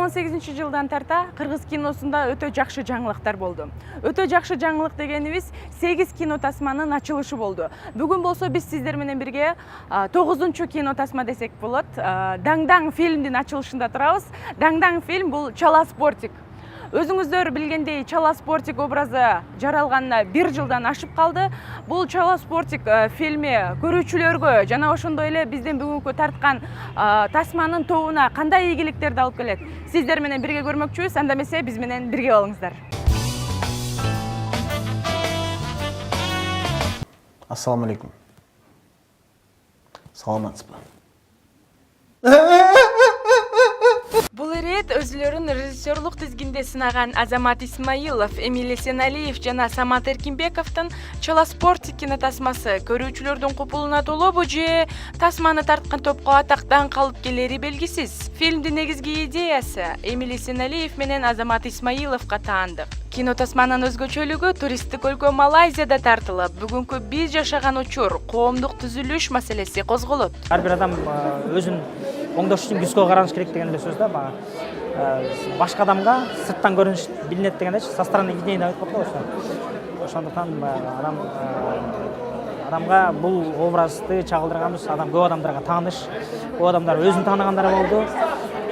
2018-жылдан тарта Кыргыз киносунда өтө жакшы жаңылыктар болду. Өтө жакшы жаңылык дегенибиз 8 кино тасманын ачылышы болду. Бүгүн болсо биз сиздер менен бирге 9-чу кино тасма десек болот. Даңдаң фильмдин ачылышында турабыз. Даңдаң фильм бул Чала Спортик. Өзүңүздөр билгендей, Чала Спортик образы жаралганына 1 жылдан ашып калды. Бул Чала Спортик фильми көрүүчүлөргө жана ошондой эле биздин бүгүнкү тарткан тасманын тобуна кандай ийгиликтерди алып келет? Сиздер менен бирге көрмөкчүбүз. Анда эмесе биз менен бирге болуңуздар. Ассаламу алейкум. Саламатсызбы? Бул ирет өзүлөрүн режиссерлук тизгинде сынаган Азамат Исмаилов, Эмиль Эсеналиев жана Самат Эркинбековдун Чала Спортик кино тасмасы көрүүчүлөрдүн купулуна толобу же тасманы тарткан топко атактан калып келери белгисиз. Фильмдин негизги идеясы Эмиль Эсеналиев менен Азамат Исмаиловго таандык. Кино тасманын өзгөчөлүгү туристтик өлкө Малайзияда тартылып, бүгүнкү биз жашаган учур коомдук түзүлүш маселеси козголот. Ар бир адам өзүн оңдош үчүн күзгө караныш керек деген эле сөз да. Башка адамга сырттан көрүнүш билинет дегендечи, со стороны виднее деп айтып коет го. Ошондуктан адамга бул образды чагылдырганыбыз көп адамдарга тааныш, көп адамдар өзүн тааныгандар болду.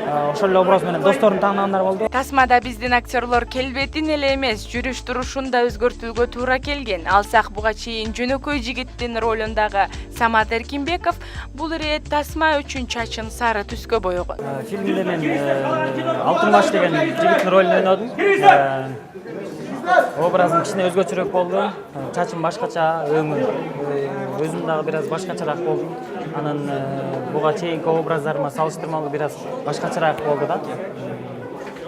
Ошол эле образ менен досторун тааныгандар болду. Тасмада биздин актерлор келбетин эле эмес, жүрүш турушун да өзгөртүүгө туура келген. Алсак буга чейин жөнөкөй жигиттин ролундагы Самат Эркинбеков бул ирет тасма үчүн чачын сары түскө боёгон. Фильмде мен Алтын баш деген жигиттин ролун ойнодум. Образым кичине өзгөчөрөөк болду. Чачым башкача, өңүм өзүм дагы бир аз башкачараак болду. Анан буга чейинки образдарыма салыштырмалуу бир аз башкачараак болду да.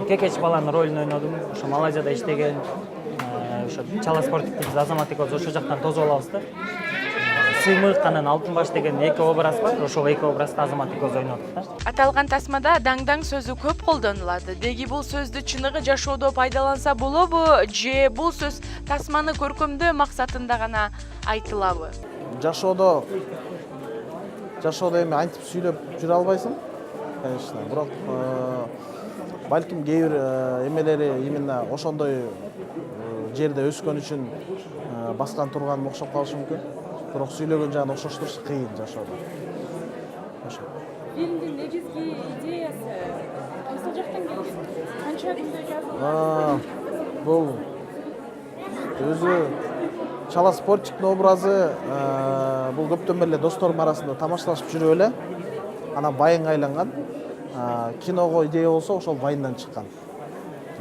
Кекеч баланын ролун ойнодум. Ошо Малайзияда иштеген, ошо Чала Спортик биз Азамат экөөбүз ошол жактан тосуп алабыз да. Сыймык анан Алтын баш деген эки образ бар. Ошол эки образды Азамат экөөбүз ойнодук да. Аталган тасмада даңдаң сөзү көп колдонулат. Деги бул сөздү чыныгы жашоодо пайдаланса болобу же бул сөз тасманы көркөмдөө максатында гана айтылабы? Жашоодо эми антип сүйлөп жүрө албайсың, конечно. Бирок балким кээ бир эмелери именно ошондой жерде өскөн үчүн баскан турган окшоп калышы мүмкүн. Бирок сүйлөгөн жагын окшоштуруш кыйын жашоодо. Ошо. Фильмдин негизги идеясы кайсыл жактан келген? Канча күндө жазылган? Бул өзү Чала Спортиктин образы бул көптөн бери досторум арасында тамашташып жүрүп эле анан байынга айланган. Киного идея болсо ошол байындан чыккан.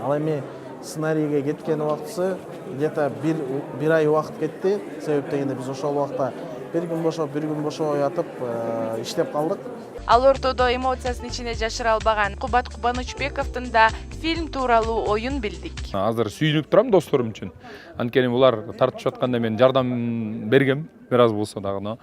Ал эми сценарийге кеткен убактысы где-то бир ай убакыт кетти. Себеп дегенде биз ошол убакта бир күн бошобой атып иштеп калдык. Ал ортодо эмоциясын ичине жашыра албаган Кубат Кубанычбековдун да фильм тууралуу оюн билдик. Азыр сүйүнүп турам досторум үчүн. Анткени булар тартышып атканда мен жардам бергем, бир аз болсо дагы.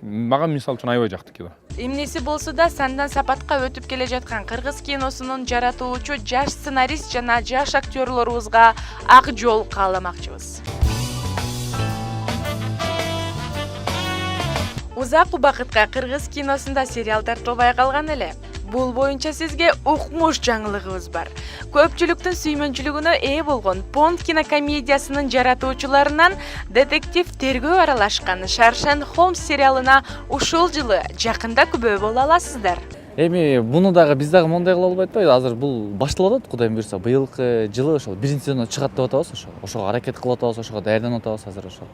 Мага мисал үчүн аябай жакты кино. Эмнеси болсо да сандан сапатка өтүп келе жаткан кыргыз киносунун жаратуучу жаш сценарист жана жаш актерлорубузга ак жол кааламакчыбыз. Узак убакытка кыргыз киносунда сериал тартылбай калган эле. Бул боюнча сизге укмуш жаңылыгыбыз бар. Көпчүлүктүн сүймөнчүлүгүнө ээ болгон Понт кинокомедиясынын жаратуучуларынан детектив тергөө аралашкан Шаршен Холмс сериалына ушул жылы жакында күбө боло аласыздар. Эми буну дагы биз дагы мондай кыла албайт атпайбы? Азыр бул башталып атат, Кудайым буйрса, быйылкы жылы ошол биринчи сезону чыгат деп атабыз, ошого аракет кылып атабыз, ошого даярданып атабыз азыр ошол.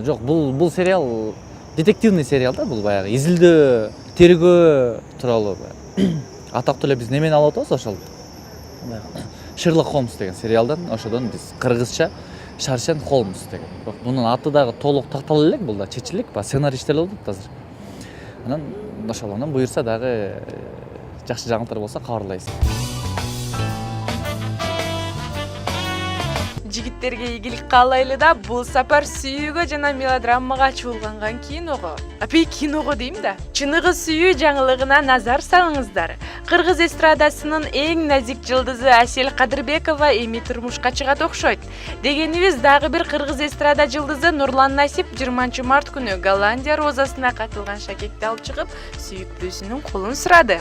Жок, бул сериал детективный сериал да, бул баягы изилдөө, тергөө тууралуу. Атактуу эле биз немени алып атабыз ошол. Шерлок Холмс деген сериалдан, ошодон биз кыргызча Шаршен Холмс деген. Бунун аты дагы толук тактала элек, бул да чечилик, сценарий иштелип атат азыр. Анан ошолонун буйрса дагы жакшы жаңылыктар болсо кабарлайсыз. Жигиттерге ийгилик каалайлы да, бул сапар сүйүүгө жана мелодрамага чуулганган киного. Апи киного дейм да. Чыныгы сүйүү жаңылыгына назар салыңыздар. Кыргыз эстрадасынын эң назик жылдызы Асель Кадырбекова эми турмушка чыгат окшойт. Дегенибиз дагы бир кыргыз эстрада жылдызы Нурлан Насип 20 март күнү Голландия розасына катылган шакекти алып чыгып, сүйүктүүсүнүн колун сурады.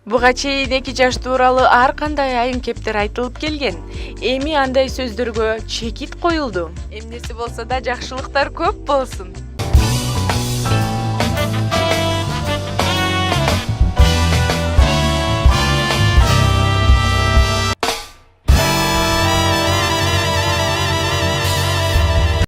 Буга чейин 2 жаш тууралуу ар кандай айым кептер айтылып келген. Эми андай сөздөргө чекит коюлду. Эмнеси болсо да жакшылыктар көп болсун.